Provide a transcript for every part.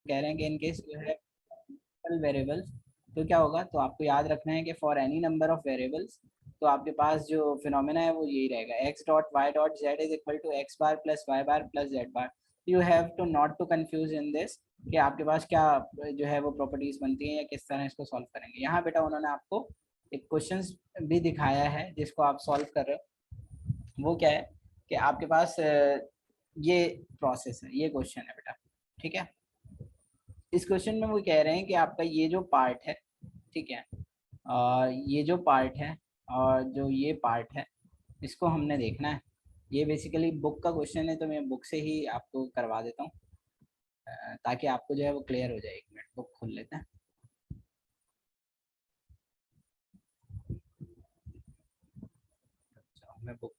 कह रहे हैं कि in case you have variables, तो क्या होगा, तो आपको याद रखना है कि for any number of variables, तो आपके पास जो फिनोमेना है वो यही रहेगा, X dot Y dot Z is equal to X bar plus Y bar plus Z bar. You have to not to confuse in this कि आपके पास क्या जो है वो प्रॉपर्टीज बनती हैं या किस तरह इसको सॉल्व करेंगे। यहाँ बेटा उन्होंने आपको एक क्वेश्चन भी दिखाया है जिसको आप सॉल्व कर रहे हो। वो क्या है कि आपके पास ये प्रोसेस है, ये क्वेश्चन है बेटा, ठीक है। इस क्वेश्चन में वो कह रहे हैं कि आपका ये जो पार्ट है, ठीक है, ये जो पार्ट है और जो ये पार्ट है, इसको हमने देखना है। ये बेसिकली बुक का क्वेश्चन है, तो मैं बुक से ही आपको करवा देता हूँ ताकि आपको जो है वो क्लियर हो जाए। एक मिनट बुक खोल लेते हैं। मैं बुक,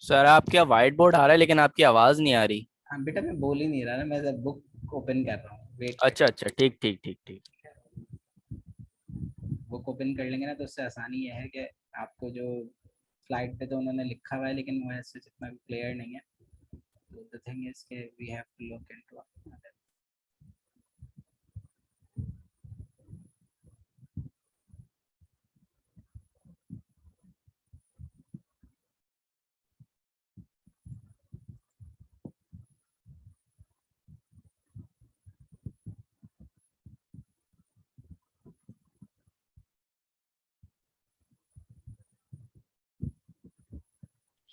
सर आपके व्हाइट बोर्ड आ रहा है लेकिन आपकी आवाज नहीं आ रही। हाँ बेटा मैं बोल ही नहीं रहा ना, मैं बुक ओपन कर रहा हूँ, वेट अच्छा करिए। अच्छा, ठीक ठीक ठीक ठीक। बुक ओपन कर लेंगे ना तो उससे आसानी ये है कि आपको जो स्लाइड पे तो उन्होंने लिखा हुआ है लेकिन वो ऐसे जितना भी क्लियर नहीं है। तो द थिंग इज के we have to look into.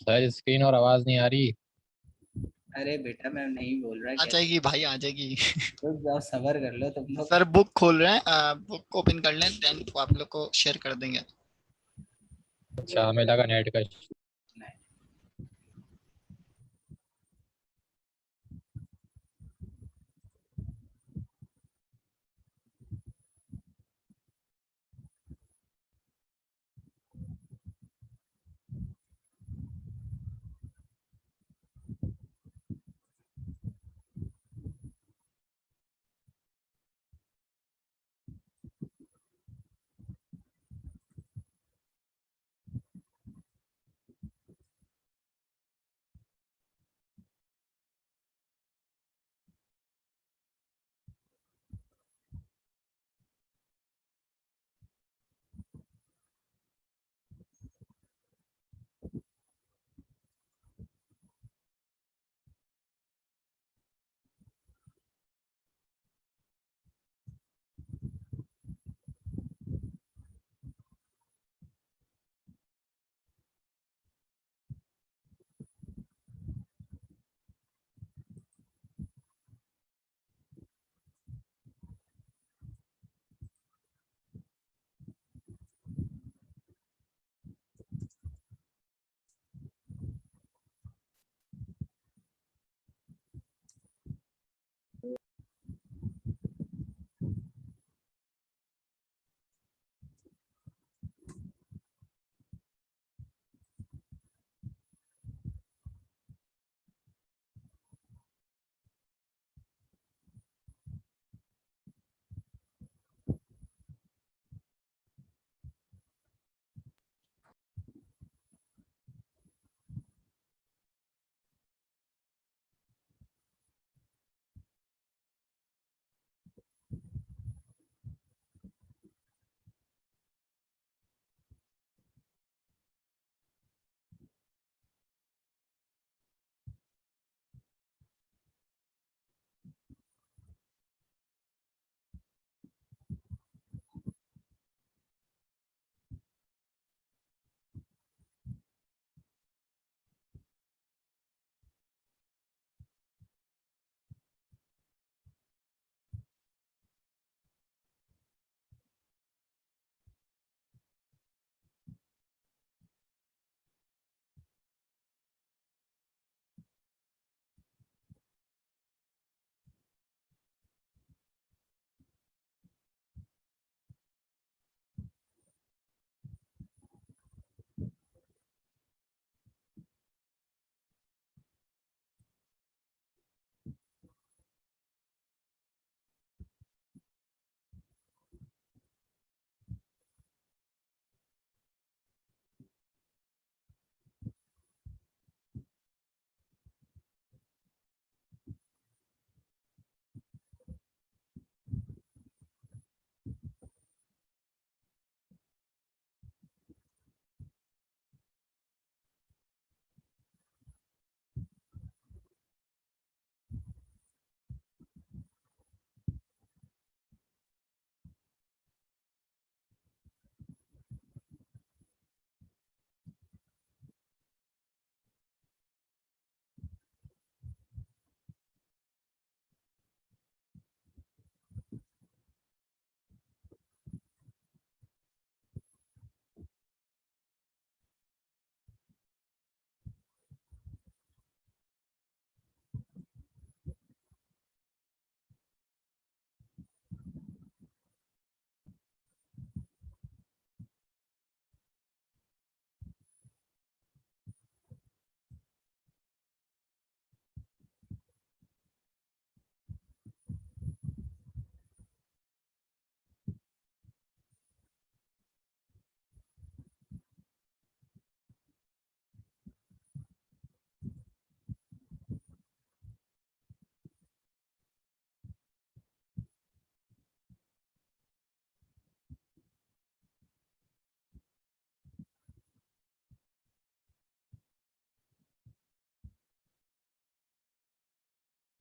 Sir screen और आवाज नहीं आ रही। अरे बेटा मैं नहीं बोल रहा आ कैसे, जाएगी भाई, आ जाएगी। रुक जाओ, सबर कर लो तुम लोग। सर बुक खोल रहे हैं, बुक ओपन कर लें, देन तो आप लोग को शेयर कर देंगे। अच्छा, हमें लगा नेट का। नहीं,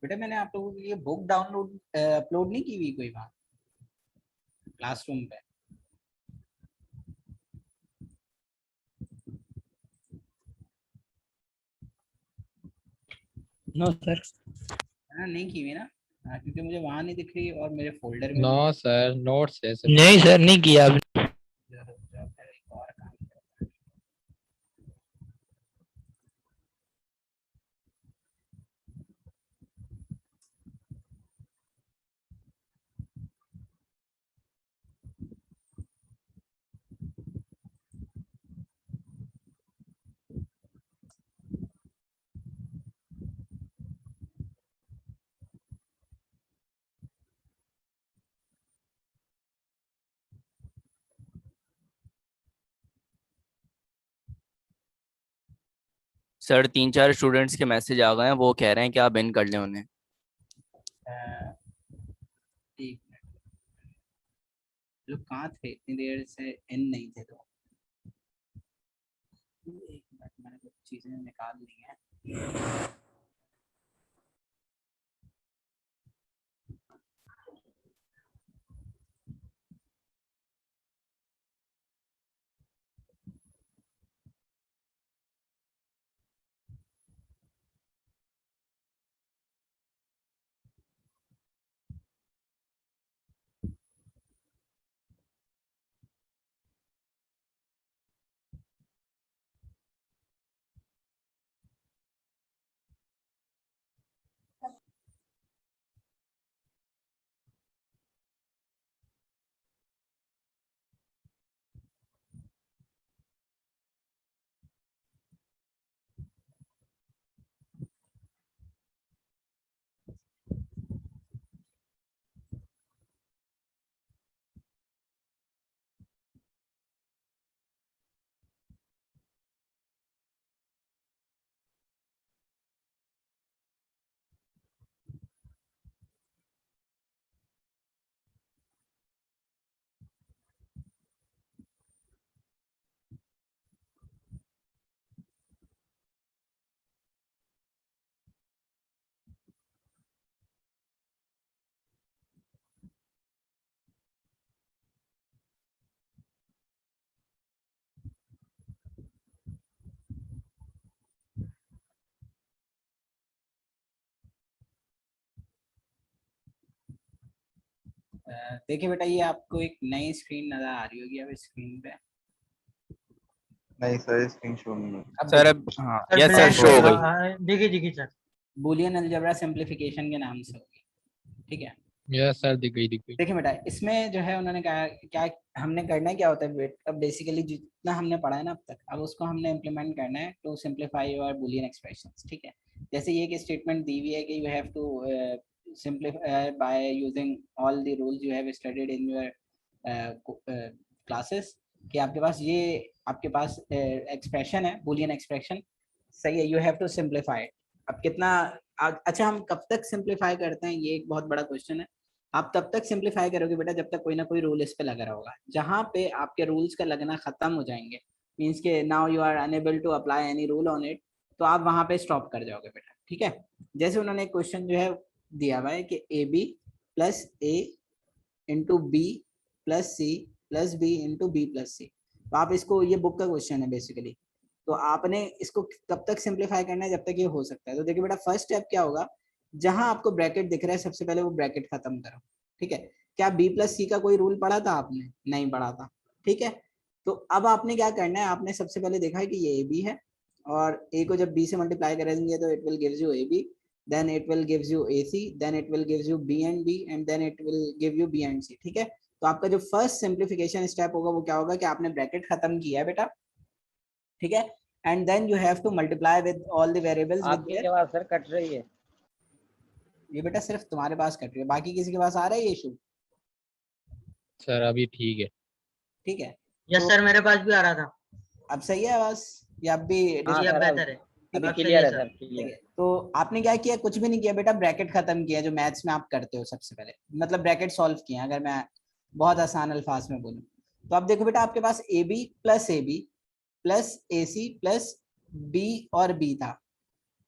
बेटा मैंने आप लोगों के लिए बुक डाउनलोड अपलोड नहीं की हुई कोई बात क्लासरूम पे? No sir. हाँ, नहीं की हुई ना? हाँ, क्योंकि मुझे वहां नहीं दिख रही और मेरे फोल्डर में नो सर, नोट्स है सिर्फ। नहीं सर, नहीं किया अभी। एक और काम करता हूँ। सर 3-4 स्टूडेंट्स के मैसेज आ गए हैं, वो कह रहे हैं कि आप इन कर लें उन्हें। एक मिनट, लोग कहाँ थे इतनी देर से? इन नहीं थे तो एक मिनट, मैंने कुछ चीजें निकाल ली हैं। देखिए बेटा, ये आपको एक नई स्क्रीन नजर आ रही होगी अब स्क्रीन पे। नहीं सर, स्क्रीन शो नहीं है। अब सर अब हाँ, sir yes sir, blank show हो गई। देखिए देखिए सर। बूलियन अलजेब्रा सिंप्लीफिकेशन के नाम से होगी, ठीक है? यस सर, दिख गई दिख गई। देखिए बेटा, इसमें जो है उन्होंने कहा क्या हमने करना है, क्या होता है अब बेसिकली जितना हमने पढ़ा है ना अब तक, अब उसको हमने इम्प्लीमेंट करना है to simplify your Boolean expressions, ठीक है? जैसे ये एक स्टेटमेंट दी हुई है कि you have to simplify by using all the rules you have studied in your classes, कि आपके पास एक्सप्रेशन है, बूलियन एक्सप्रेशन, सही है? You have to simplify. अब कितना अच्छा हम कब तक सिंप्लीफाई करते हैं, ये एक बहुत बड़ा क्वेश्चन है। आप तब तक सिंप्लीफाई करोगे बेटा जब तक कोई ना कोई रूल इस पे लगा रहा होगा। जहाँ पे आपके रूल्स का लगना खत्म हो जाएंगे, मीन्स के now you are unable to apply any rule on it, तो आप वहां पे स्टॉप कर जाओगे बेटा, ठीक है? जैसे उन्होंने एक क्वेश्चन जो है दिया हुआ है कि A B plus A into B plus C plus B into B plus C. तो आप इसको, ये बुक का क्वेश्चन है बेसिकली, तो आपने इसको कब तक सिंप्लीफाई करना है? जब तक ये हो सकता है। तो देखिए बेटा, फर्स्ट स्टेप क्या होगा, जहां आपको ब्रैकेट दिख रहा है सबसे पहले वो ब्रैकेट खत्म करो, ठीक है? क्या बी प्लस सी का कोई रूल पढ़ा था आपने? नहीं पढ़ा था, ठीक है? तो अब आपने क्या करना है, आपने सबसे पहले देखा है कि ये ए बी है, और ए को जब बी से मल्टीप्लाई करेंगे तो it will gives you A B, then it will gives you AC, then it will gives you B and B, and then it will give you B and C, ठीक है? तो आपका जो first simplification step होगा वो क्या होगा कि आपने ब्रैकेट खत्म किया है बेटा, ठीक है? And then you have to multiply with all the variables with आपकी आवाज सर कट रही है। ये बेटा सिर्फ तुम्हारे पास कट रही है, बाकी किसी के पास आ रहा है ये इशू? सर अभी ठीक है। ठीक है, यस तो सर, मेरे पास भी आ रहा था। अब सही है आवाज, या अब भी जी अब बेहतर है। अभी अब सही क्लियर है है सर। सर, ठीक क्लियर। है? तो आपने क्या किया? कुछ भी नहीं किया बेटा, ब्रैकेट खत्म किया जो मैथ्स में आप करते हो सबसे पहले, मतलब ब्रैकेट सॉल्व किया, अगर मैं बहुत आसान अल्फाज में बोलूं। तो अब देखो बेटा, आपके पास A B plus A C plus B और बी था,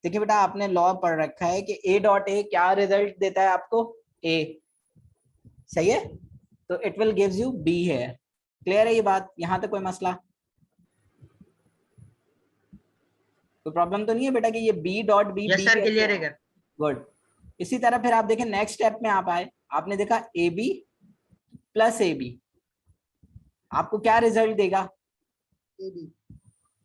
देखिए बेटा आपने लॉ पढ़ रखा है कि ए डॉट ए क्या रिजल्ट देता है आपको, ए, सही है, तो it will gives you B है। क्लियर है ये बात, यहाँ तक कोई मसला, कोई प्रॉब्लम तो नहीं है बेटा कि ये B dot B, yes sir clear है सर। गुड। इसी तरह फिर आप देखें नेक्स्ट स्टेप में आप आए, आपने देखा A B plus A B, आपको क्या रिजल्ट देगा,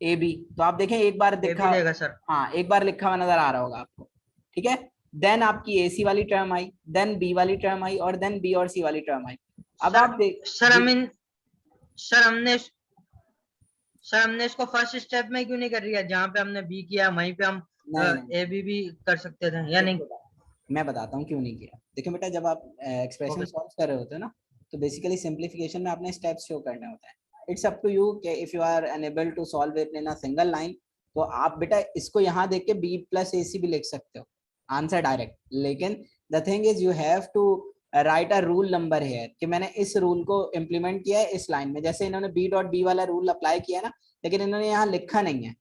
ए बी। तो आप देखें एक बार दिखा, देगा सर। हाँ एक बार लिखा हुआ नजर आ रहा होगा आपको, ठीक है। देन आपकी ए सी वाली टर्म आई, देन बी वाली टर्म आई, और देन बी और सी वाली टर्म आई। अब सर, आप देख सर हमने इसको फर्स्ट स्टेप में क्यों नहीं कर रही है, जहाँ पे हमने बी किया वहीं पे हम ए बी भी कर सकते थे या नहीं? मैं बताता हूँ क्यों नहीं किया। देखो बेटा जब आप एक्सप्रेशन सॉल्व कर रहे होते हो ना, तो बेसिकली सिंप्लीफिकेशन में आपने स्टेप्स शो करने होता है। इट्स अप टू यू कि if you are unable to solve it in a single line, तो आप बेटा इसको यहाँ देख के बी प्लस ए सी भी लिख सकते हो आंसर डायरेक्ट। लेकिन the thing is you have to write a rule number है कि मैंने इस रूल को इम्प्लीमेंट किया है इस लाइन में। जैसे इन्होंने बी डॉट बी वाला रूल अप्लाई किया है ना, लेकिन इन्होंने यहाँ लिखा नहीं है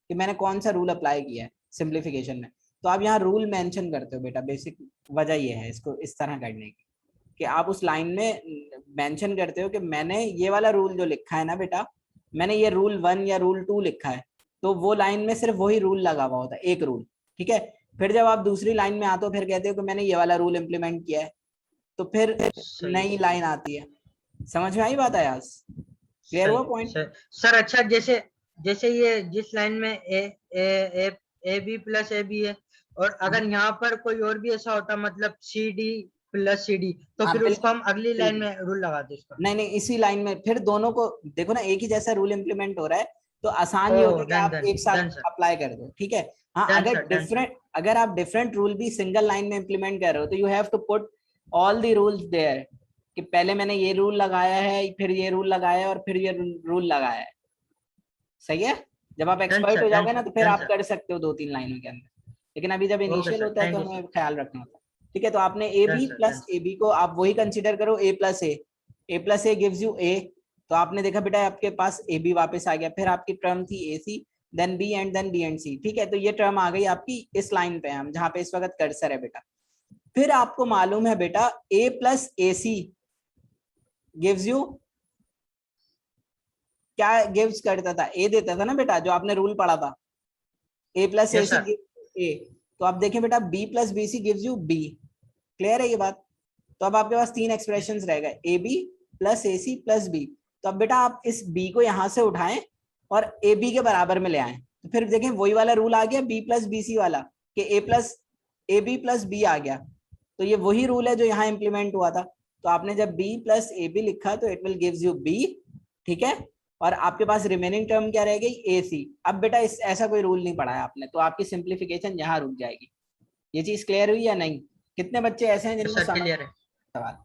कि मैंने कौन सा रूल अप्लाई किया है सिंप्लीफिकेशन में। तो आप यहाँ रूल मेंशन करते हो बेटा, बेसिक वजह ये है इसको इस तरह करने की कि आप उस लाइन में मेंशन करते हो कि मैंने ये वाला रूल जो लिखा है ना बेटा, मैंने ये रूल 1 या रूल 2 लिखा है, तो वो लाइन में सिर्फ वही रूल लगा हुआ होता है, एक रूल, ठीक है। फिर जब आप दूसरी लाइन में आते हो फिर कहते हो कि मैंने ये वाला रूल इम्प्लीमेंट किया है, तो फिर नई लाइन आती है। समझ में आई बात आयाज, क्लियर हुआ पॉइंट? सर अच्छा जैसे ये जिस लाइन में A B plus A B है, और अगर यहाँ पर कोई और भी ऐसा होता मतलब C D plus C D, तो फिर उसको हम अगली लाइन में रूल लगाते इसका। नहीं इसी लाइन में फिर दोनों को देखो ना, एक ही जैसा रूल इम्प्लीमेंट हो रहा है, तो आसान ये होगा कि आप एक साथ अप्लाई कर दो, ठीक है। हाँ अगर आप डिफरेंट रूल भी सिंगल लाइन में इम्प्लीमेंट कर रहे हो, तो you have to put all the rules there कि पहले मैंने ये रूल लगाया है, फिर ये रूल लगाया है, और फिर ये रूल लगाया है, सही है। जब आप एक्सपर्ट हो जाओगे ना, तो फिर आप कर सकते हो 2-3 लाइनों के अंदर, लेकिन अभी जब इनिशियल होता है तो हमें ख्याल रखना होता है, ठीक है। तो आपने A B plus A B को आप वही कंसीडर करो, A plus A gives you A. तो आपने देखा बेटा आपके पास ए बी वापस आ गया, फिर आपकी टर्म थी A C then B and then B and C, ठीक है। तो ये टर्म आ गई आपकी इस लाइन पे, हम जहाँ पे इस वक्त कर्सर है बेटा। फिर आपको मालूम है बेटा A plus A C gives you, क्या गिव्स करता था, ए देता था ना बेटा, जो आपने रूल पढ़ा था, ए प्लस ए सी ए। तो आप देखें बेटा B plus B C gives you B, clear है ये बात। तो अब आपके पास 3 एक्सप्रेशंस रह गए, A B plus A C plus B. तो अब बेटा आप इस बी को यहाँ से उठाएं और ए बी के बराबर में ले आए, तो फिर देखें वही वाला रूल आ गया बी प्लस बी सी वाला कि ए बी प्लस बी आ गया। तो ये वही रूल है जो यहाँ इंप्लीमेंट हुआ था। तो आपने जब बी प्लस ए बी लिखा तो it will gives you B, ठीक है। और आपके पास रिमेनिंग टर्म क्या रह गई, ए सी। अब बेटा ऐसा कोई रूल नहीं पढ़ा है आपने, तो आपकी सिंप्लीफिकेशन यहाँ रुक जाएगी। ये चीज क्लियर हुई या नहीं? कितने बच्चे ऐसे हैं जिनको समझ क्लियर है सवाल?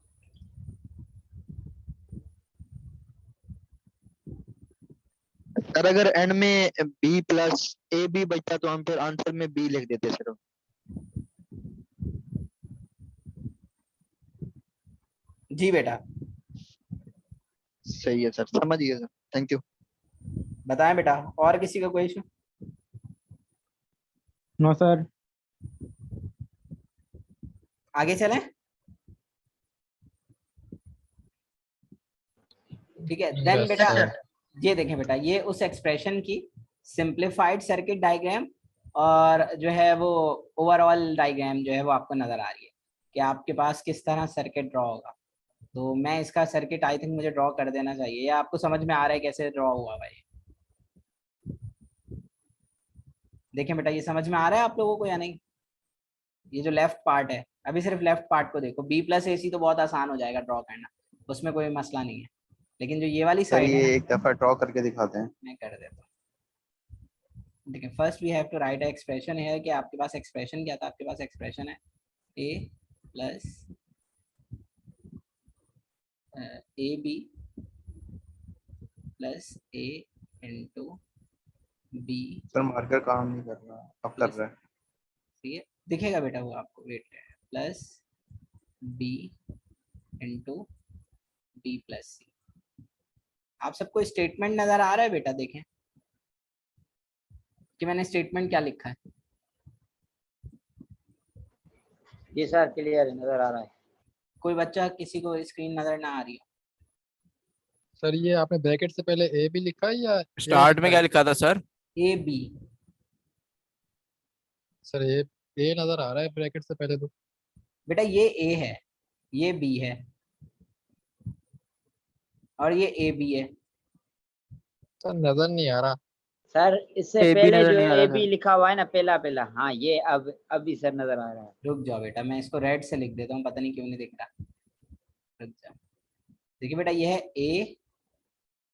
सर अगर एंड में बी प्लस ए बी बचा तो हम फिर आंसर में बी लिख देते सर। जी बेटा सही है सर, समझ गया सर, थैंक यू। बताएं बेटा, और किसी का कोई इशू? No sir. आगे चलें, ठीक है। देन बेटा ये देखें बेटा, ये उस एक्सप्रेशन की सिंप्लीफाइड सर्किट डायग्राम और जो है वो ओवरऑल डायग्राम जो है वो आपको नजर आ रही है कि आपके पास किस तरह सर्किट ड्रॉ होगा। तो मैं इसका सर्किट आई थिंक मुझे ड्रॉ कर देना चाहिए, या आपको समझ में आ रहा है कैसे ड्रॉ हुआ भाई? देखें बेटा, ये समझ में आ रहा है आप लोगों को या नहीं? ये जो लेफ्ट पार्ट है, अभी सिर्फ लेफ्ट पार्ट को देखो, बी प्लस ए सी तो बहुत आसान हो जाएगा ड्रॉ करना, उसमें कोई मसला नहीं है। लेकिन जो ये वाली साइड है, एक दफा ड्रॉ करके दिखाते हैं। मैं कर देता हूँ। देखिए first we have to write expression है कि आपके पास एक्सप्रेशन क्या था, आपके पास एक्सप्रेशन है A plus A B plus A into B. Sir marker काम नहीं कर रहा, अब लग रहा है। ठीक है, दिखेगा बेटा वो आपको, wait plus B into B plus C. आप सबको स्टेटमेंट नजर आ रहा है बेटा? देखें कि मैंने स्टेटमेंट क्या लिखा है। जी सर क्लियर नजर आ रहा है। कोई बच्चा किसी को स्क्रीन नजर ना आ रही हो? सर ये आपने ब्रैकेट से पहले ए भी लिखा है या A स्टार्ट में लिखा क्या है? लिखा था sir? A B. Sir A नजर आ रहा है ब्रैकेट से पहले तो। बेटा ये ए है, ये बी है और ये ए बी है। सर नजर नहीं आ रहा। सर इससे ए बी पहले नजर जो नहीं आ है रहा ए बी सर। लिखा हुआ है ना पहला पहला, हाँ ये अब अभी सर नजर आ रहा है। रुक जाओ बेटा, मैं इसको रेड से लिख देता हूँ, पता नहीं क्यों नहीं दिख रहा। रुक जाओ। देखिए बेटा ये है ए,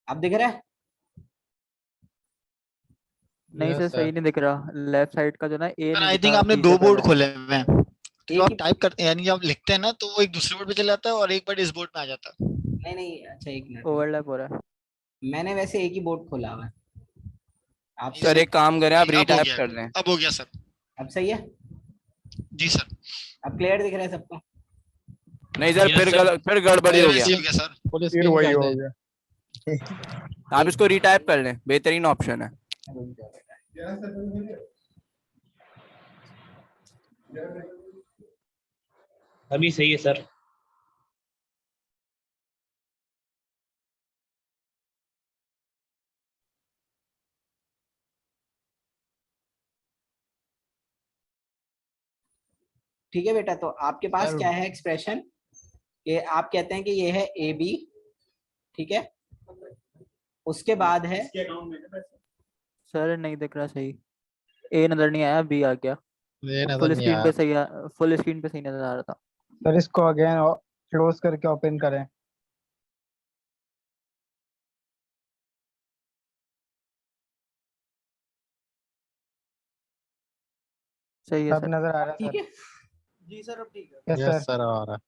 अब दिख रहा है? नहीं Yes, सर sir. सही नहीं दिख रहा, लेफ्ट साइड का जो ना ए सर नहीं आई दिखा थिंक आपने बी दो से बोर्ड पहले। खोले हुए हैं, तो एक आप ही- टाइप करते हैं यानी जब आप लिखते हैं ना तो वो एक दूसरे बोर्ड पे चला जाता है और एक बार इस बोर्ड में आ जाता है। नहीं नहीं, अच्छा एक मिनट, ओवरलैप हो रहा है। मैंने वैसे एक ही बोर्ड खोला हुआ है। आप सर एक काम करें, आप अब हो रीटाइप गया, कर लें। अब हो गया सर। अब सही है? जी सर। अब क्लियर दिख रहा है सबको? नहीं सर, Yes, फिर गड़बड़ी हो गया। वैसे ही हो गया सर। फुल फिर स्क्रीन वही कर हो दें। गया। आप इसको रीटाइप कर लें, बेहतरीन ऑप्शन है। रुक जाओ बेटा। अभी सही है सर। ठीक है बेटा, तो आपके पास सर- क्या है एक्सप्रेशन कि आप कहते हैं कि ये है ए बी, ठीक है, उसके बाद है सर नहीं दिख रहा सही, ए नजर नहीं आया, बी आ गया। ये नजर फुल नहीं स्क्रीन आ पे सही फुल स्क्रीन पे सही नजर आ रहा था। सर इसको अगेन क्लोज करके ओपन करें। सही है सब सर। नजर आ रहा है ठीक सर। है? जी सर, अब ठीक है। Yes yes sir. सर आ रहा है।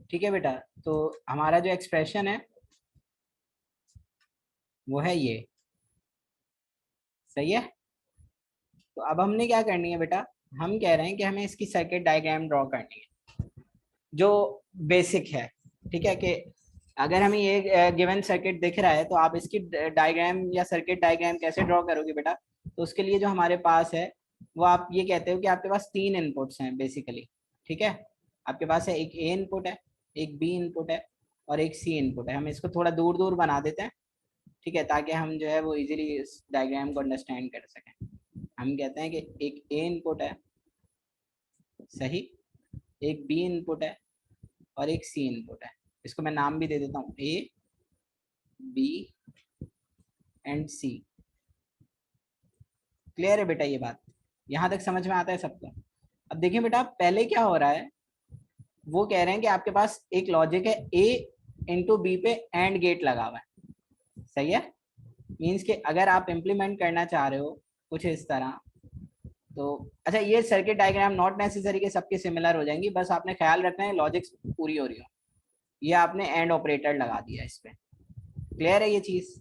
ठीक है बेटा, तो हमारा जो एक्सप्रेशन है वो है ये, सही है? तो अब हमने क्या करनी है बेटा, हम कह रहे हैं कि हमें इसकी सर्किट डायग्राम ड्रॉ करनी है जो बेसिक है। ठीक है कि अगर हमें ये गिवन सर्किट दिख रहा है तो आप इसकी डायग्राम या सर्किट डायग्राम कैसे ड्रॉ करोगे बेटा? तो उसके लिए जो हमारे पास है वो आप ये कहते हो कि आपके पास 3 इनपुट्स हैं बेसिकली। ठीक है, आपके पास है एक ए इनपुट है, एक बी इनपुट है और एक सी इनपुट है। हम इसको थोड़ा दूर दूर बना देते हैं, ठीक है, ताकि हम जो है वो इजीली इस डायग्राम को अंडरस्टैंड कर सकें। हम कहते हैं कि एक ए इनपुट है, सही, एक बी इनपुट है और एक सी इनपुट है। इसको मैं नाम भी दे देता हूँ, A B and C. Clear है बेटा ये बात? यहाँ तक समझ में आता है सबको? अब देखिए बेटा, पहले क्या हो रहा है, वो कह रहे हैं कि आपके पास एक लॉजिक है ए इंटू बी पे एंड गेट लगा हुआ है, सही है? मीन्स कि अगर आप इम्प्लीमेंट करना चाह रहे हो कुछ इस तरह, तो अच्छा ये सर्किट डायग्राम नॉट नेसेसरी के सबके सिमिलर हो जाएंगी, बस आपने ख्याल रखना है लॉजिक्स पूरी हो रही हो। ये आपने एंड ऑपरेटर लगा दिया इस पे। क्लियर है ये चीज?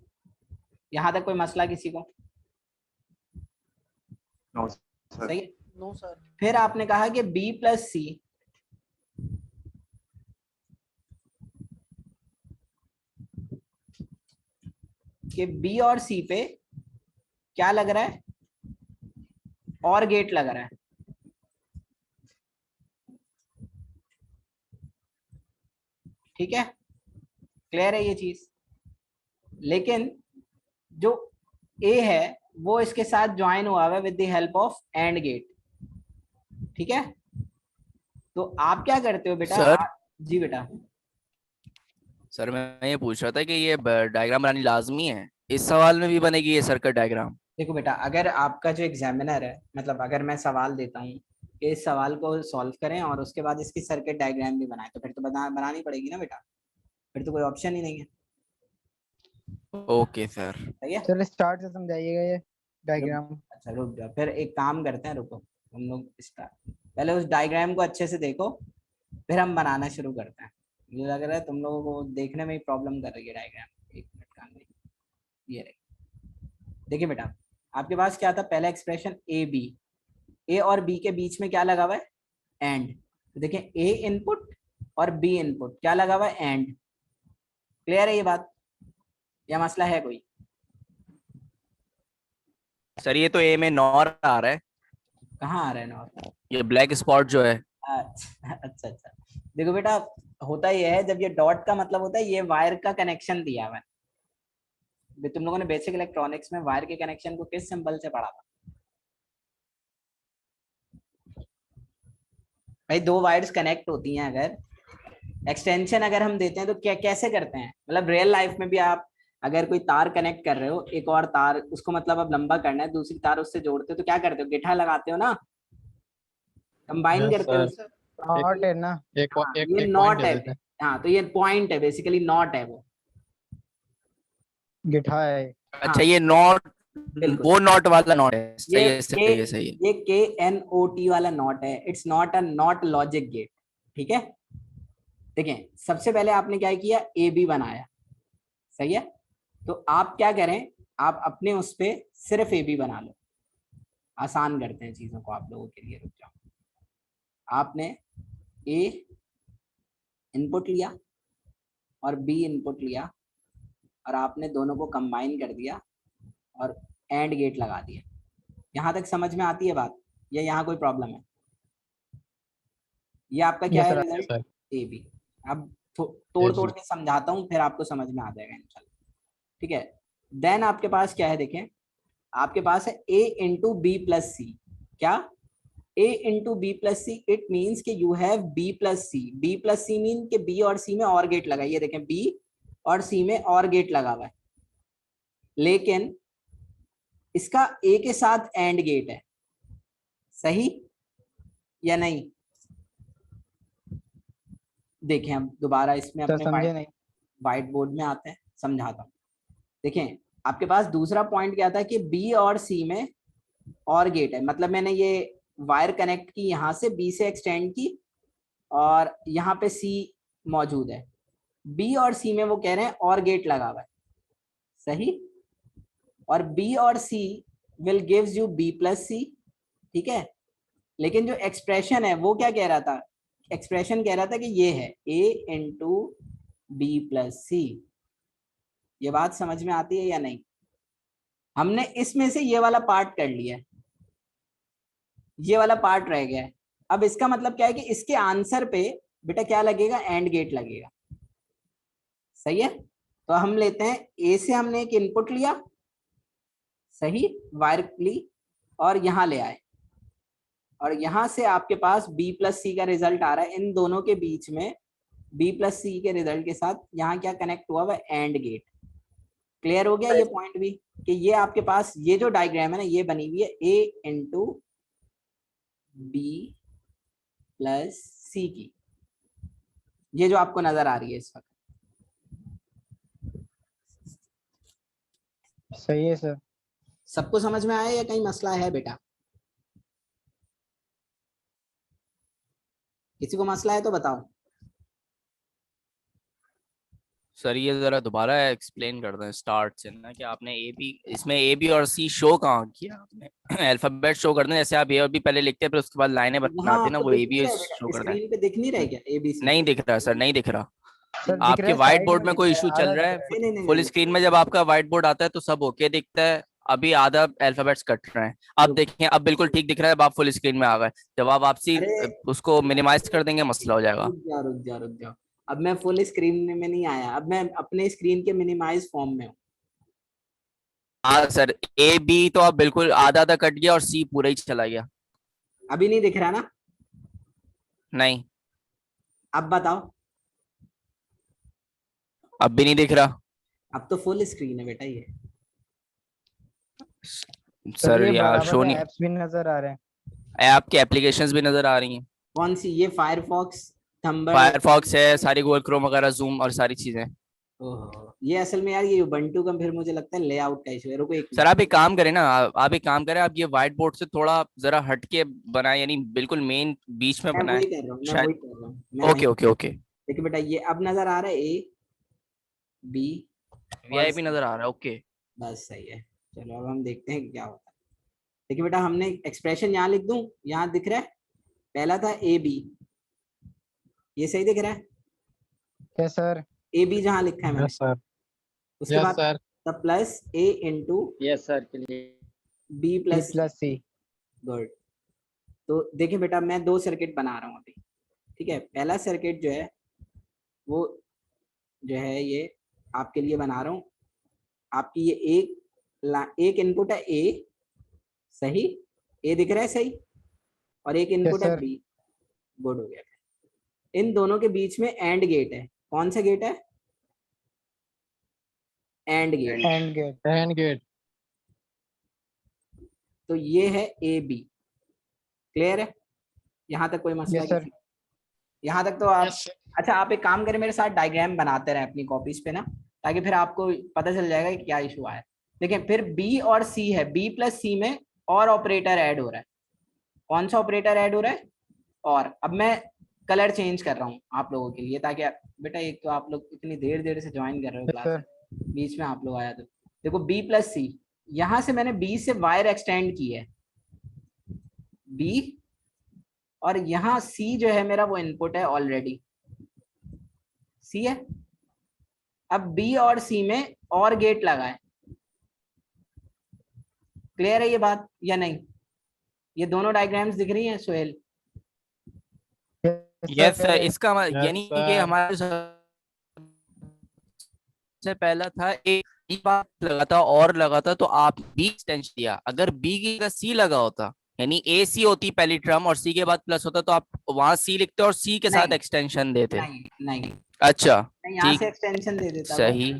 यहाँ तक कोई मसला किसी को? No sir. सही है? No sir. फिर आपने कहा कि बी प्लस सी, कि बी और सी पे क्या लग रहा है, और गेट लग रहा है। ठीक है, क्लियर है ये चीज? लेकिन जो ए है वो इसके साथ ज्वाइन हुआ है with the help of and gate. ठीक है, तो आप क्या करते हो बेटा? सर? जी बेटा। सर मैं ये पूछ रहा था कि ये डायग्राम बनानी लाजमी है, इस सवाल में भी बनेगी ये सर्किट डायग्राम? देखो बेटा, अगर आपका जो एग्जामिनर है, मतलब अगर मैं सवाल देता हूँ कि इस सवाल को सॉल्व करें और उसके बाद इसकी सर्किट डायग्राम भी बनाए, तो फिर तो बनानी पड़ेगी ना बेटा, फिर तो कोई ऑप्शन ही नहीं है। Okay sir. सही है? चलिए स्टार्ट से समझाइएगा ये डायग्राम। अच्छा रुक जाओ, फिर एक काम करते हैं, रुको हम लोग स्टार्ट, पहले उस डायग्राम को अच्छे से देखो फिर हम बनाना शुरू करते हैं। मुझे लग रहा है तुम लोगों को देखने में ही प्रॉब्लम कर रही है डायग्राम। एक मिनट काम नहीं, ये रही। देखिए बेटा, आपके पास क्या था पहला एक्सप्रेशन ए बी, ए और बी के बीच में क्या लगा हुआ है, एंड। तो देखिए ए इनपुट और बी इनपुट क्या लगा हुआ है, एंड। क्लियर है ये बात, या मसला है कोई? सर ये तो ए में नॉर आ रहा है, कहाँ आ रहा है नॉर? ये ब्लैक स्पॉट जो है। अच्छा अच्छा अच्छा, देखो बेटा, होता ये है जब ये डॉट का मतलब होता है ये वायर का कनेक्शन दिया हुआ है। तुम लोगों ने बेसिक इलेक्ट्रॉनिक्स में वायर के कनेक्शन को किस सिंबल से पढ़ा था? भाई दो वायर्स कनेक्ट होती हैं, अगर एक्सटेंशन अगर हम देते हैं तो क्या कैसे करते हैं, मतलब रियल लाइफ में भी आप अगर कोई तार कनेक्ट कर रहे हो, एक और तार उसको मतलब अब लंबा करना है, दूसरी तार उससे जोड़ते हो तो क्या करते हो, गिठा लगाते हो ना, कंबाइन Yes, करते हो। sir. नॉट है ना, एक हाँ, एक ये एक नॉट पॉइंट दे है। देते हैं। हाँ तो ये पॉइंट है, बेसिकली नॉट है वो। गिठा है। अच्छा ये नॉट, बिल्कुल। वो नॉट वाला नॉट है, सही ये है सही है सही है। ये KNOT वाला नॉट है, it's not a not logic gate. ठीक है, देखिए सबसे पहले आपने क्या किया, ए बी बनाया, सही है। तो आप क्या करें, आप अपने उस पे सिर्फ ए बी बना लो, आसान करते हैं चीजों को आप लोगों के लिए। रुक जाओ, आपने ए इनपुट लिया और बी इनपुट लिया और आपने दोनों को कंबाइन कर दिया और एंड गेट लगा दिया। यहाँ तक समझ में आती है बात, या यहाँ कोई प्रॉब्लम है? ये आपका क्या Yes, है sir. Result, Sir. A B. अब तोड़ Yes, तोड़ sir. के समझाता हूँ, फिर आपको समझ में आ जाएगा इंशाल्लाह। ठीक है, देन आपके पास क्या है, देखें आपके पास है a into B plus C. क्या, a into B plus C, it means कि you have b plus C. b plus C mean के b और c में और गेट लगाइए, देखें b और c में और गेट लगा हुआ है, लेकिन इसका a के साथ एंड गेट है, सही या नहीं? देखें हम दोबारा इसमें अपने समझे नहीं। व्हाइट बोर्ड में आते हैं, समझाता हूँ। देखें आपके पास दूसरा पॉइंट क्या था कि बी और सी में और गेट है, मतलब मैंने ये वायर कनेक्ट की यहाँ से बी से एक्सटेंड की और यहाँ पे सी मौजूद है, बी और सी में वो कह रहे हैं और गेट लगा हुआ है, सही। और बी और C will gives you B plus C, ठीक है। लेकिन जो एक्सप्रेशन है वो क्या कह रहा था, एक्सप्रेशन कह रहा था कि ये है a इंटू बी प्लस सी। ये बात समझ में आती है या नहीं? हमने इसमें से ये वाला पार्ट कर लिया है, ये वाला पार्ट रह गया है। अब इसका मतलब क्या है कि इसके आंसर पे बेटा क्या लगेगा, एंड गेट लगेगा, सही है। तो हम लेते हैं ए से हमने एक इनपुट लिया, सही, वायर ली और यहाँ ले आए और यहाँ से आपके पास b प्लस सी का रिजल्ट आ रहा है। इन दोनों के बीच में b प्लस सी के रिजल्ट के साथ यहाँ क्या कनेक्ट हुआ हुआ, एंड गेट। क्लियर हो गया ये पॉइंट भी, कि ये आपके पास ये जो डायग्राम है ना, ये बनी हुई है a इंटू बी प्लस सी की, ये जो आपको नजर आ रही है इस वक्त। सही है सर। सबको समझ में आया या कहीं मसला है बेटा? किसी को मसला है तो बताओ। सर ये जरा दोबारा एक्सप्लेन कर दें स्टार्ट से ना, कि आपने ए बी, इसमें ए बी और सी शो कहाँ किया आपने? अल्फाबेट शो कर दें, जैसे आप ए और बी पहले लिखते हैं फिर उसके बाद लाइनें बनाते हैं ना, वो ए बी शो कर दें। स्क्रीन पे दिख नहीं रहा है क्या ABC? नहीं दिख रहा सर, नहीं दिख रहा। सर दिख रहा आपके है, व्हाइट साइड बोर्ड में में दिख कोई रहा इशू है, चल आधा रहा है? दिख नहीं, फुल स्क्रीन में जब आपका व्हाइट बोर्ड आता है तो सब ओके दिखता है, अभी आधा अल्फाबेट्स कट रहे हैं। अब देखें, अब बिल्कुल ठीक दिख रहा है, अब आप फुल स्क्रीन में आ गए। जब आप वापसी अरे उसको मिनिमाइज कर देंगे मसला हो जाएगा। रुक जाओ, अब मैं फुल स्क्रीन में नहीं आया, अब मैं अपने स्क्रीन के मिनिमाइज फॉर्म में हूँ। हाँ सर, ए बी तो अब बिल्कुल आधा आधा कट गया और सी पूरा ही चला गया। अभी नहीं दिख रहा ना? नहीं, अब बताओ। अब भी नहीं दिख रहा अब तो फुल स्क्रीन है बेटा ये। सर। ये यार बराबर शो है, नहीं, एप्स भी नजर आ रहे हैं। ऐप की एप्लीकेशंस भी नजर आ रही हैं। कौन सी? ये फायरफॉक्स, थंबरबर्ड? फायरफॉक्स है, सारी गूगल क्रोम वगैरह, जूम और सारी चीजें। ओहो, ये असल में यार ये उबंटू का फिर मुझे लगता है लेआउट का इशू है। रुको एक सर आप एक काम करें ना, आप एक काम करें, आप ये व्हाइट बोर्ड से थोड़ा जरा हट के बनाए, यानी बिल्कुल मेन बीच में मैं बनाए वही कर रहा हूँ, मैं शायद। वही कर रहा हूँ, मैं ओके ओके ओके, देखिए बेटा ये अब नजर आ रहा है A B और वीआईपी नजर आ रहा है। ओके बस सही है। चलो अब हम देखते हैं कि क्या होता है। देखिए बेटा, हमने एक्सप्रेशन यहाँ लिख दूं, यहाँ दिख रहा है, पहला था ए बी, ये सही दिख रहा है, यस सर। ए बी जहाँ लिखा है मैंने, यस सर। उसके यस बाद sir. The plus A into yes sir clear. B B plus plus C. Good. तो देखिए बेटा, मैं 2 सर्किट बना रहा हूँ अभी, ठीक है। पहला सर्किट जो है वो जो है ये आपके लिए बना रहा हूँ। आपकी ये एक इनपुट है ए, सही, ए दिख रहा है सही, और एक इनपुट है सर। बी, गुड हो गया। इन दोनों के बीच में एंड गेट है, कौन सा गेट है? And gate. And gate. And gate. तो ये है ए बी, क्लियर है? यहाँ तक कोई मसला यस सर। किसी? यहाँ तक तो आप, यस सर। अच्छा आप एक काम करें, मेरे साथ डायग्राम बनाते रहे अपनी कॉपीज पे ना, ताकि फिर आपको पता चल जाएगा कि क्या इशू आया। देखिए फिर बी और सी है, बी प्लस सी में और ऑपरेटर ऐड हो रहा है, कौन सा ऑपरेटर ऐड हो रहा है? और अब मैं कलर चेंज कर रहा हूँ आप लोगों के लिए, ताकि बेटा एक तो आप लोग इतनी देर देर से ज्वाइन कर रहे हो यस क्लास, सर। बीच में आप लोग आया तो देखो बी प्लस सी, यहाँ से मैंने बी से वायर एक्सटेंड की है, बी, और यहाँ सी जो है मेरा वो इनपुट है ऑलरेडी, सी है। अब बी और सी में और गेट लगा है, क्लियर है ये बात या नहीं? ये दोनों डायग्राम्स दिख रही हैं सोहेल? यस सर, इसका Yes, यानी कि sir. हमारे सबसे पहला था ए बी बात लगा था और लगा था, तो आप बी एक्सटेंशन दिया। अगर बी की जगह सी लगा होता, यानी ए सी होती पहली टर्म और सी के बाद प्लस होता, तो आप वहां सी लिखते और सी के साथ नहीं। एक्सटेंशन देते। नहीं नहीं, अच्छा मैं यहाँ ठीक, से एक्सटेंशन दे देता। सही।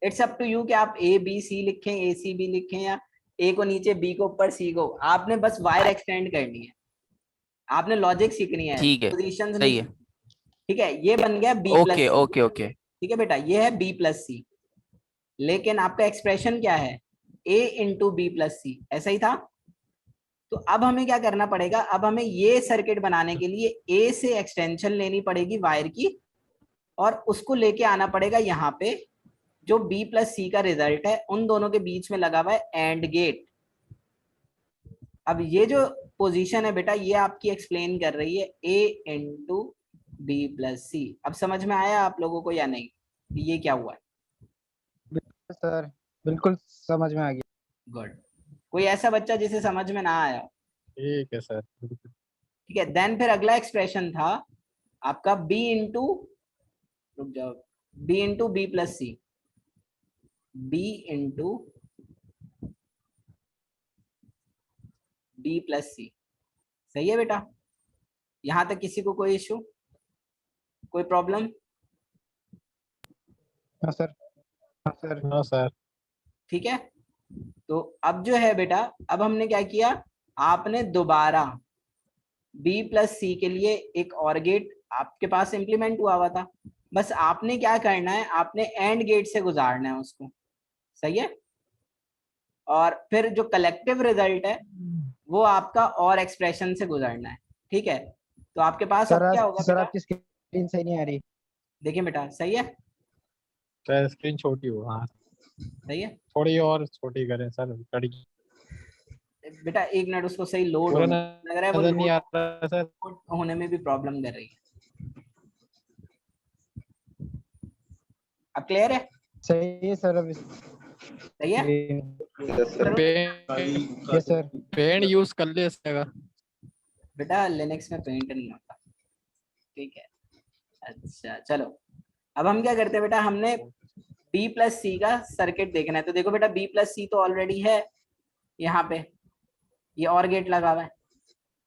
इट्स अप टू यू कि आप ए बी सी लिखें, ए सी बी लिखें, या ए को नीचे बी को ऊपर सी को, आपने बस वायर एक्सटेंड करनी है, आपने लॉजिक सीखनी है, ठीक है, पोजीशंस सही नहीं। है। ठीक है, ये बन गया B plus okay C. Okay okay. ठीक है बेटा, ये है बी प्लस सी, लेकिन आपका एक्सप्रेशन क्या है? ए इंटू बी प्लस सी, ऐसा ही था। तो अब हमें क्या करना पड़ेगा? अब हमें ये सर्किट बनाने के लिए ए से एक्सटेंशन लेनी पड़ेगी वायर की, और उसको लेके आना पड़ेगा यहाँ पे, जो बी प्लस सी का रिजल्ट है, उन दोनों के बीच में लगा हुआ है एंड गेट। अब ये जो पोजीशन है बेटा, ये आपकी एक्सप्लेन कर रही है ए इंटू बी प्लस सी। अब समझ में आया आप लोगों को या नहीं कि ये क्या हुआ है? सर बिल्कुल समझ में आ गया। गुड। कोई ऐसा बच्चा जिसे समझ में ना आया? ठीक है सर। ठीक है, देन फिर अगला एक्सप्रेशन था आपका b इंटू, रुक जाओ, b into B plus C, b into B plus सी, सही है बेटा? यहां तक किसी को कोई इशू, कोई प्रॉब्लम? हाँ सर। हाँ सर। हाँ सर। ठीक है, तो अब जो है बेटा, अब हमने क्या किया, आपने दोबारा b प्लस सी के लिए एक और गेट आपके पास इम्प्लीमेंट हुआ था, बस आपने क्या करना है, आपने एंड गेट से गुजारना है उसको, सही है? और फिर जो कलेक्टिव रिजल्ट है वो आपका और एक्सप्रेशन से गुजरना है, ठीक है? तो आपके पास अब क्या होगा सर बेटा? आपकी स्क्रीन सही नहीं आ रही। देखिए बेटा, सही है? सर स्क्रीन छोटी हो। हाँ सही है थोड़ी और छोटी करें सर, कड़ी बेटा, एक मिनट, उसको सही लोड पूरा होने लग रहा है, वो नजर नहीं आ लोड रहा सर। होने में भी प्रॉब्लम कर रही है। अब क्लियर है? सही है सर। अभी सही है? Yes sir. Yes sir. Paint use कर ले इसका। बेटा लिनक्स में पेंट नहीं होता, ठीक है? अच्छा चलो, अब हम क्या करते हैं बेटा, हमने b प्लस सी का सर्किट देखना है। तो देखो बेटा, b प्लस सी तो ऑलरेडी है यहाँ पे, ये और गेट लगा हुआ है।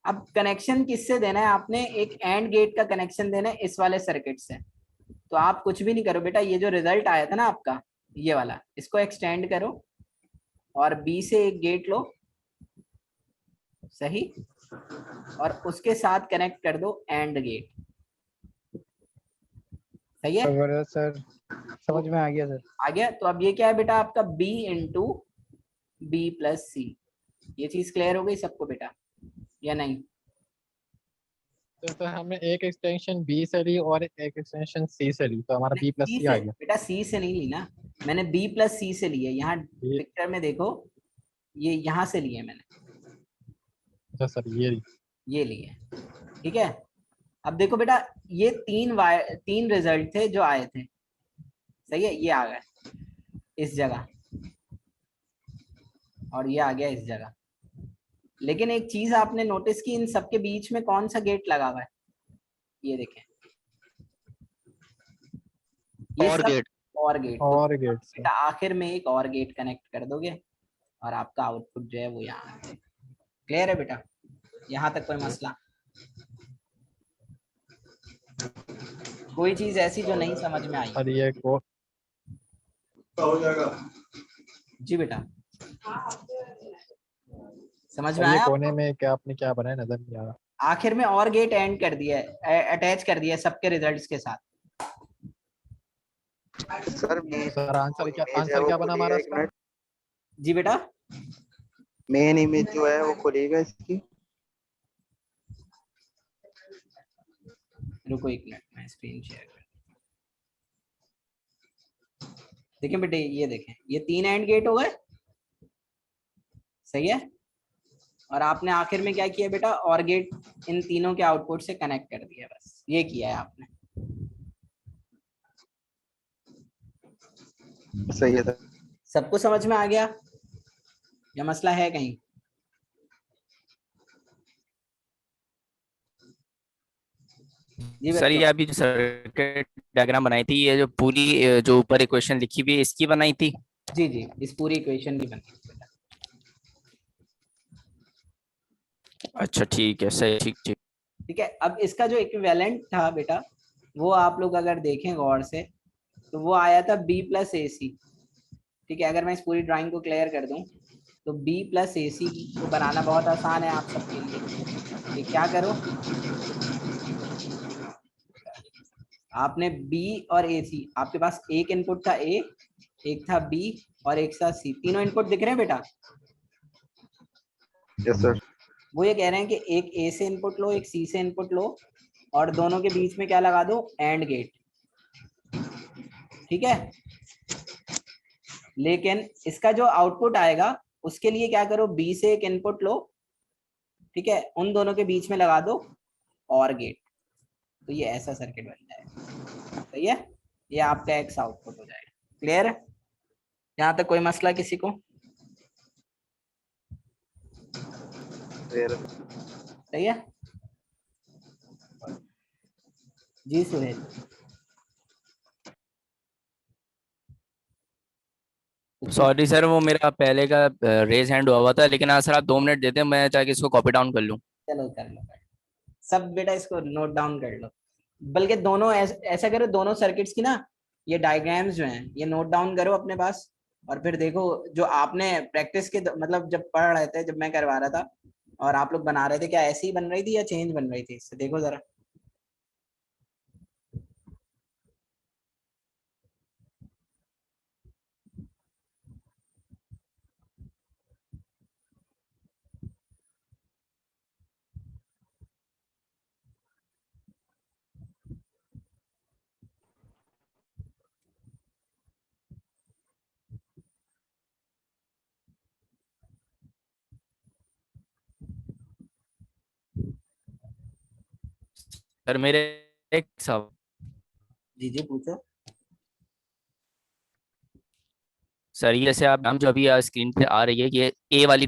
अब कनेक्शन किससे देना है? आपने एक एंड गेट का कनेक्शन देना है इस वाले सर्किट से। तो आप कुछ भी नहीं करो बेटा, ये जो रिजल्ट आया था ना आपका, ये वाला, इसको एक्सटेंड करो और b से एक गेट लो, सही, और उसके साथ कनेक्ट कर दो एंड गेट, सही है? सर समझ में आ गया सर। आ गया? तो अब ये क्या है बेटा, आपका b इंटू बी प्लस सी। ये चीज क्लियर हो गई सबको बेटा या नहीं? तो सर हमने एक एक्सटेंशन बी से ली और एक एक्सटेंशन सी से ली, तो हमारा बी प्लस C सी आ से गया। बेटा, सी से नहीं ली ना, मैंने b प्लस सी से ली है। यहाँ पिक्चर में देखो, ये यहाँ से लिए मैंने, अच्छा सर ये लिए, ठीक है। अब देखो बेटा, ये तीन रिजल्ट थे जो आए थे, सही है, ये आ गए इस जगह और ये आ गया इस जगह। लेकिन एक चीज आपने नोटिस की, इन सबके बीच में कौन सा गेट लगा हुआ है, ये देखें, ये और सब गेट, और गेट। और गेट से बेटा आखिर में एक और गेट कनेक्ट कर दोगे और आपका आउटपुट जो है वो यहाँ आ जाएगा। क्लियर है बेटा, यहाँ तक कोई मसला? कोई चीज ऐसी जो नहीं समझ में आई? सर ये को जी बेटा, समझ सर में ये आया? कोने में क्या आपने क्या बनाया नजर नहीं आ रहा। आखिर में और गेट एंड कर दिया है, अटैच कर दिया है सबके रिजल्ट्स के साथ। सर मेन सर आंसर क्या इमेज है वो बना हमारा खुलेगा, एक इसका? मिनट। जी बेटा, मेन इमेज जो है वो खुलेगा इसकी। रुको एक मिनट, मैं स्क्रीन शेयर कर, देखें बेटे, ये देखें, ये 3 एंड गेट हो गए, सही है। और आपने आखिर में क्या किया बेटा, और गेट इन तीनों के आउटपुट से कनेक्ट कर दिया, बस ये किया है आपने। सही है सर। सबको समझ में आ गया या मसला है कहीं? जी सर ये बच्चों, अभी जो सर्किट डायग्राम बनाई थी, ये जो पूरी जो ऊपर इक्वेशन लिखी हुई है इसकी बनाई थी? जी जी, इस पूरी इक्वेशन की बनी है बेटा। अच्छा ठीक है, सही, ठीक ठीक। ठीक है, अब इसका जो इक्विवेलेंट था बेटा, वो आप लोग अगर देखें गौर से, तो वो आया था b प्लस ए सी। ठीक है, अगर मैं इस पूरी ड्राइंग को क्लियर कर दूं, तो b प्लस ए सी को बनाना बहुत आसान है आप सबके लिए। ये क्या करो, आपने b और ए सी, आपके पास एक इनपुट था a, एक था b और एक था c, तीनों इनपुट दिख रहे हैं बेटा? Yes sir. वो ये कह रहे हैं कि एक a से इनपुट लो, एक c से इनपुट लो, और दोनों के बीच में क्या लगा दो, एंड गेट। ठीक है, लेकिन इसका जो आउटपुट आएगा उसके लिए क्या करो, b से एक इनपुट लो, ठीक है, उन दोनों के बीच में लगा दो और गेट, तो ये ऐसा सर्किट बन जाएगा। सही है, ये आपका x आउटपुट हो जाएगा। क्लियर है, यहाँ तक कोई मसला किसी को? सही है जी सुहेल? सॉरी सर, वो मेरा पहले का रेज हैंड हुआ था, लेकिन हाँ सर आप 2 मिनट देते हैं, मैं चाहे इसको कॉपी डाउन कर लूँ। चलो कर लो सब बेटा, इसको नोट डाउन कर लो, बल्कि दोनों ऐसा करो, दोनों सर्किट्स की ना ये डायग्राम्स जो हैं ये नोट डाउन करो अपने पास, और फिर देखो जो आपने प्रैक्टिस के मतलब जब पढ़ रहे थे, जब मैं करवा रहा था और आप लोग बना रहे थे, क्या ऐसी ही बन रही थी या चेंज बन रही थी, इससे देखो जरा। सर मेरे एक सब जी जी पूछो। सर, ये जैसे आप नाम जो अभी स्क्रीन पे आ रही है, ये ए वाली